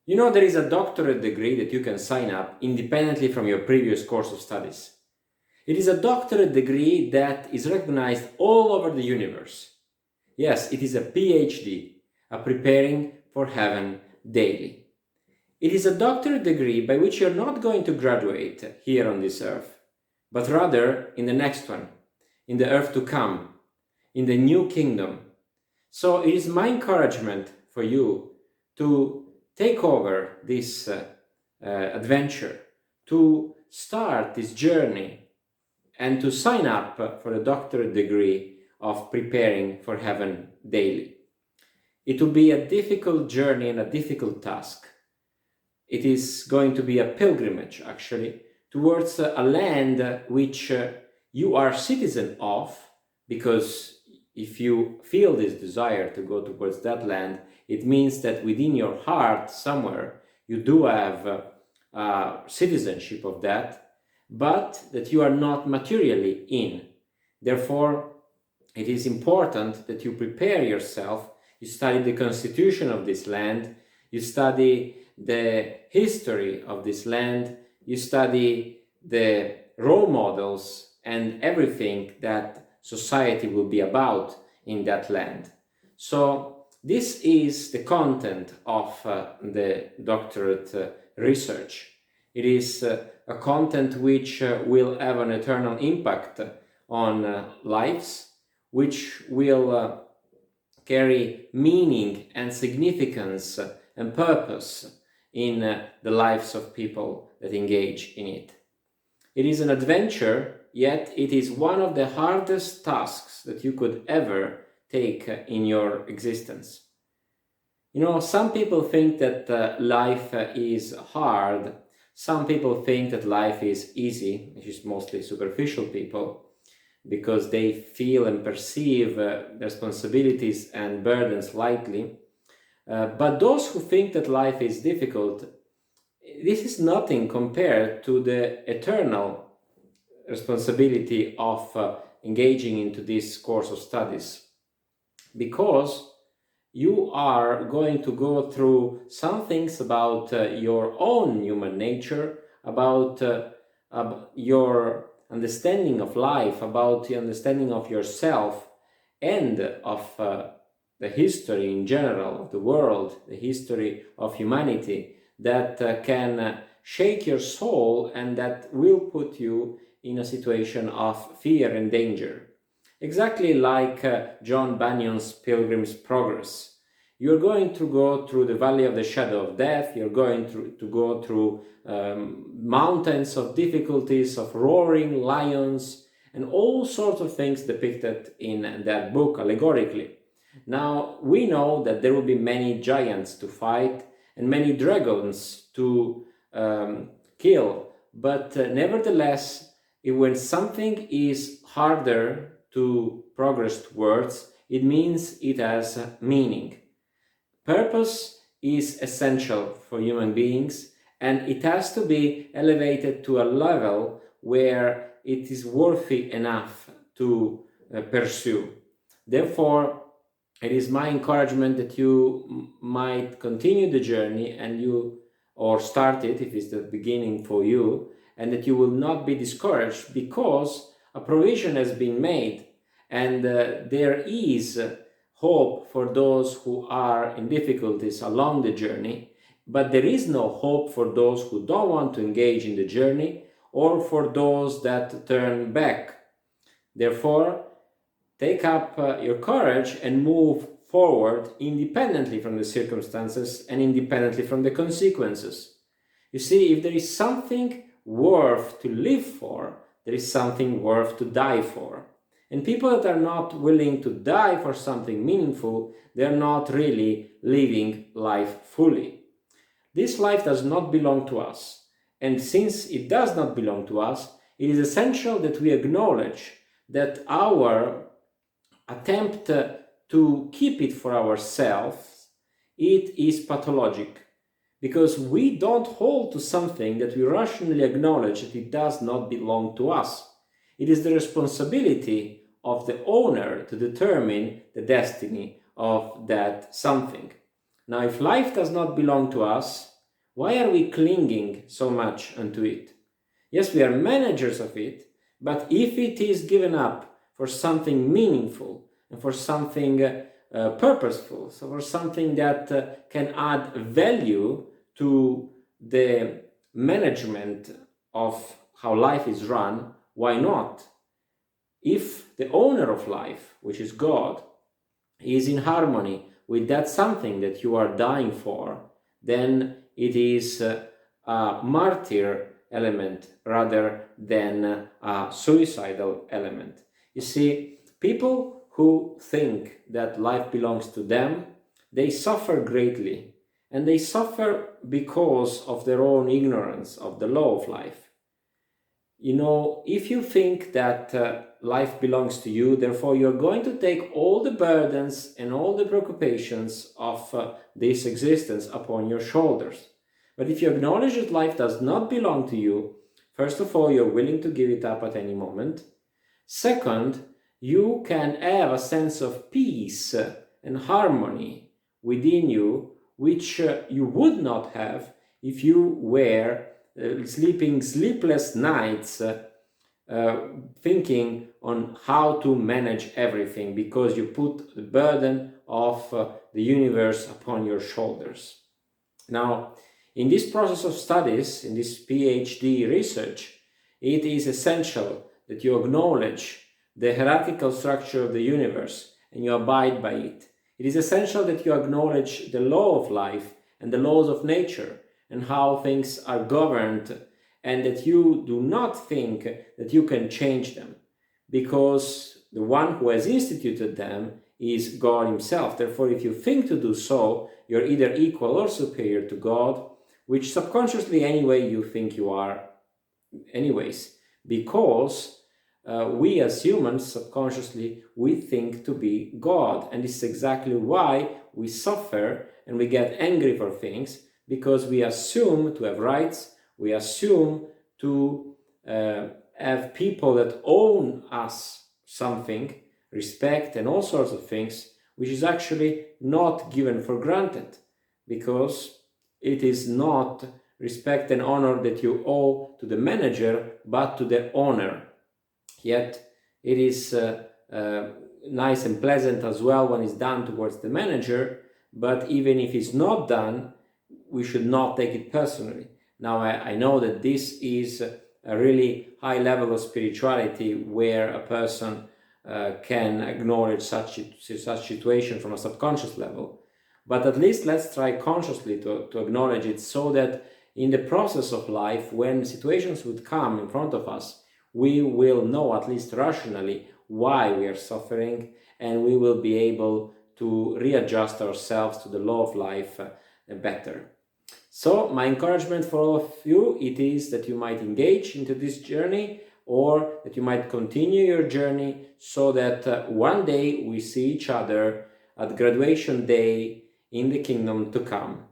You know, there is a doctorate degree that you can sign up independently from your previous course of studies. It is a doctorate degree that is recognized all over the universe. Yes, it is a PhD, a Preparing for Heaven Daily. It is a doctorate degree by which you're not going to graduate here on this earth, but rather in the next one, in the earth to come, in the new kingdom. So it is my encouragement for you to take over this adventure, to start this journey, and to sign up for a doctorate degree of Preparing for Heaven Daily. It will be a difficult journey and a difficult task. It is going to be a pilgrimage, actually, towards a land which you are citizen of, because if you feel this desire to go towards that land, it means that within your heart somewhere you do have citizenship of that, but that you are not materially in. Therefore, it is important that you prepare yourself, you study the constitution of this land, you study the history of this land, you study the role models and everything that society will be about in that land. So this is the content of the doctorate research. It is a content which will have an eternal impact on lives, which will carry meaning and significance and purpose in the lives of people that engage in it. It is an adventure, yet it is one of the hardest tasks that you could ever take in your existence. You know, some people think that life is hard. Some people think that life is easy, which is mostly superficial people, because they feel and perceive responsibilities and burdens lightly. But those who think that life is difficult, this is nothing compared to the eternal responsibility of engaging into this course of studies, because you are going to go through some things about your own human nature, about your understanding of life, about the understanding of yourself and of the history in general of the world, the history of humanity, that can shake your soul and that will put you in a situation of fear and danger. Exactly like John Bunyan's Pilgrim's Progress. You're going to go through the valley of the shadow of death, you're going to go through mountains of difficulties, of roaring lions, and all sorts of things depicted in that book allegorically. Now, we know that there will be many giants to fight and many dragons to kill, but nevertheless, when something is harder to progress towards, it means it has meaning. Purpose is essential for human beings, and it has to be elevated to a level where it is worthy enough to pursue. Therefore, it is my encouragement that you might continue the journey or start it if it's the beginning for you, and that you will not be discouraged, because a provision has been made, and there is hope for those who are in difficulties along the journey, but there is no hope for those who don't want to engage in the journey or for those that turn back. Therefore, take up your courage and move forward independently from the circumstances and independently from the consequences. You see, if there is something worth to live for, there is something worth to die for. And people that are not willing to die for something meaningful, they are not really living life fully. This life does not belong to us. And since it does not belong to us, it is essential that we acknowledge that our attempt to keep it for ourselves, it is pathologic. Because we don't hold to something that we rationally acknowledge that it does not belong to us. It is the responsibility of the owner to determine the destiny of that something. Now, if life does not belong to us, Why are we clinging so much unto it? Yes, we are managers of it, but if it is given up for something meaningful and for something purposeful, so for something that can add value to the management of how life is run, why not? If the owner of life, which is God, is in harmony with that something that you are dying for, then it is a martyr element rather than a suicidal element. You see, people who think that life belongs to them, they suffer greatly, and they suffer because of their own ignorance of the law of life. You know, if you think that life belongs to you, therefore you're going to take all the burdens and all the preoccupations of this existence upon your shoulders. But if you acknowledge that life does not belong to you, first of all, you're willing to give it up at any moment. Second, you can have a sense of peace and harmony within you, which you would not have if you were sleeping sleepless nights thinking on how to manage everything, because you put the burden of the universe upon your shoulders. Now, in this process of studies, in this PhD research, it is essential that you acknowledge the hierarchical structure of the universe and you abide by it. It is essential that you acknowledge the law of life and the laws of nature and how things are governed, and that you do not think that you can change them, because the one who has instituted them is God himself. Therefore, if you think to do so, you're either equal or superior to God, which subconsciously anyway you think you are anyways, because we as humans subconsciously we think to be God, and this is exactly why we suffer and we get angry for things, because we assume to have rights, we assume to have people that own us something, respect and all sorts of things, which is actually not given for granted, because it is not respect and honor that you owe to the manager, but to the owner. Yet it is nice and pleasant as well when it's done towards the manager, but even if it's not done, we should not take it personally. Now, I know that this is a really high level of spirituality where a person can acknowledge such situation from a subconscious level. But at least let's try consciously to acknowledge it, so that in the process of life, when situations would come in front of us, we will know, at least rationally, why we are suffering, and we will be able to readjust ourselves to the law of life better. So my encouragement for all of you, it is that you might engage into this journey, or that you might continue your journey, so that one day we see each other at graduation day in the kingdom to come.